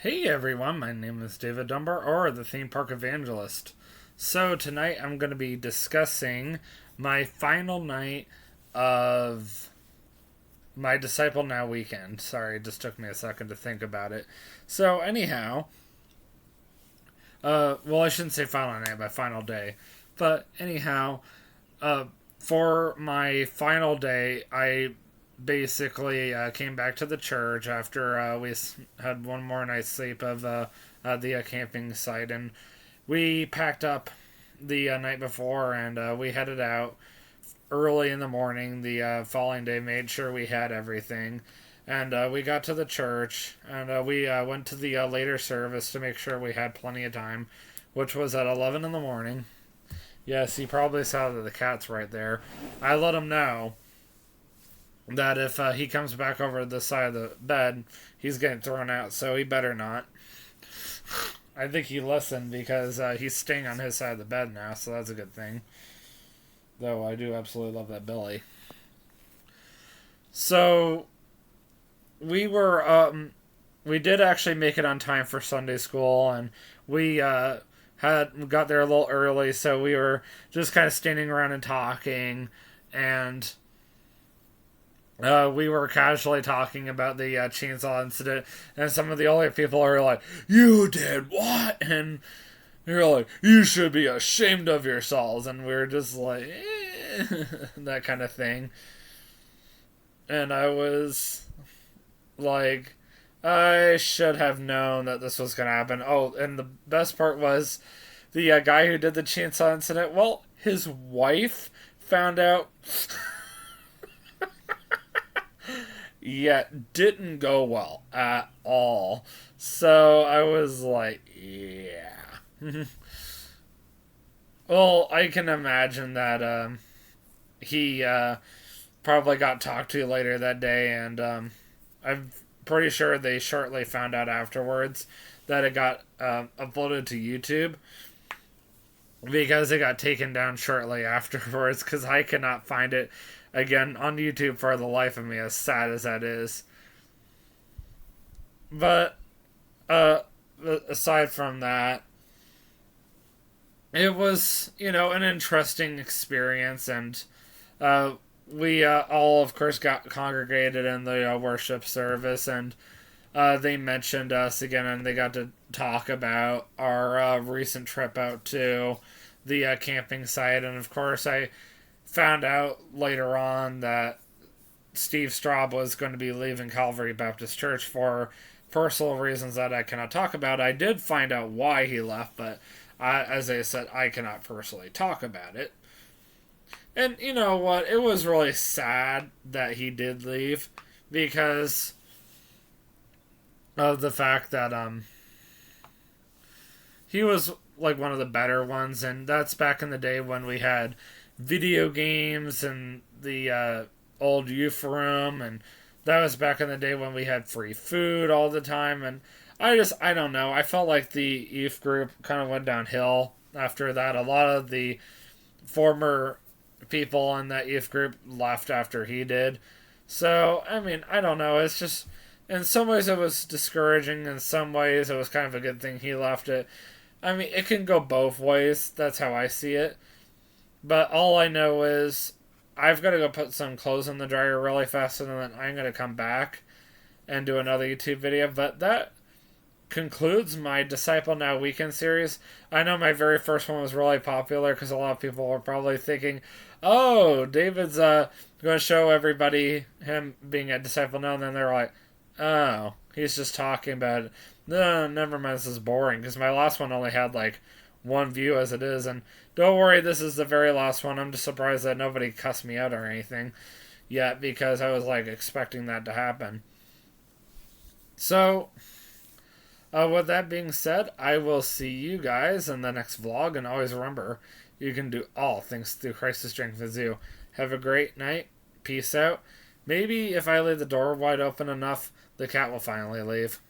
Hey everyone, my name is David Dunbar, or the Theme Park Evangelist. So tonight I'm going to be discussing my final night of my Disciple Now weekend. Sorry, it just took me a second to think about it. So anyhow, well I shouldn't say final night, but final day. But anyhow, uh, for my final day, I basically came back to the church after we had one more night's sleep of the camping site, and we packed up the night before, and we headed out early in the morning the following day, made sure we had everything. And we got to the church, and we went to the later service to make sure we had plenty of time, which was at 11 in the morning. Yes, you probably saw that the cat's right there. I let him know that if he comes back over the side of the bed, he's getting thrown out, so he better not. I think he listened because he's staying on his side of the bed now, so that's a good thing. Though I do absolutely love that Billy. So we did actually make it on time for Sunday school, and we had got there a little early, so we were just kind of standing around and talking, and we were casually talking about the chainsaw incident, and some of the older people are like, "You did what?" And they're like, "You should be ashamed of yourselves." And we were just like, that kind of thing. And I was like, I should have known that this was going to happen. Oh, and the best part was the guy who did the chainsaw incident. Well, his wife found out. Yet didn't go well at all. So I was like, yeah. Well, I can imagine that he probably got talked to later that day, and I'm pretty sure they shortly found out afterwards that it got uploaded to YouTube because it got taken down shortly afterwards because I cannot find it again on YouTube for the life of me, as sad as that is. But uh, aside from that, it was, an interesting experience, and uh, we all, of course, got congregated in the worship service, and they mentioned us again, and they got to talk about our recent trip out to the camping site, and of course, I found out later on that Steve Straub was going to be leaving Calvary Baptist Church for personal reasons that I cannot talk about. I did find out why he left, but as I said, I cannot personally talk about it. And you know what? It was really sad that he did leave because of the fact that he was like one of the better ones, and that's back in the day when we had video games and the old youth room, and that was back in the day when we had free food all the time. And I don't know, I felt like the youth group kind of went downhill after that. A lot of the former people in that youth group left after he did. So I mean, I don't know, it's just, in some ways it was discouraging, in some ways it was kind of a good thing he left it. I mean, it can go both ways, that's how I see it. But all I know is I've got to go put some clothes in the dryer really fast, and then I'm going to come back and do another YouTube video. But that concludes my Disciple Now weekend series. I know my very first one was really popular because a lot of people were probably thinking, oh, David's going to show everybody him being a Disciple Now, and then they're like, oh, he's just talking about it. No, never mind, this is boring, because my last one only had like one view as it is, and don't worry, this is the very last one. I'm just surprised that nobody cussed me out or anything yet, because I was like expecting that to happen. So with that being said, I will see you guys in the next vlog, and always remember, you can do all things through Christ who strengthens you. Have a great night. Peace out. Maybe if I leave the door wide open enough, the cat will finally leave.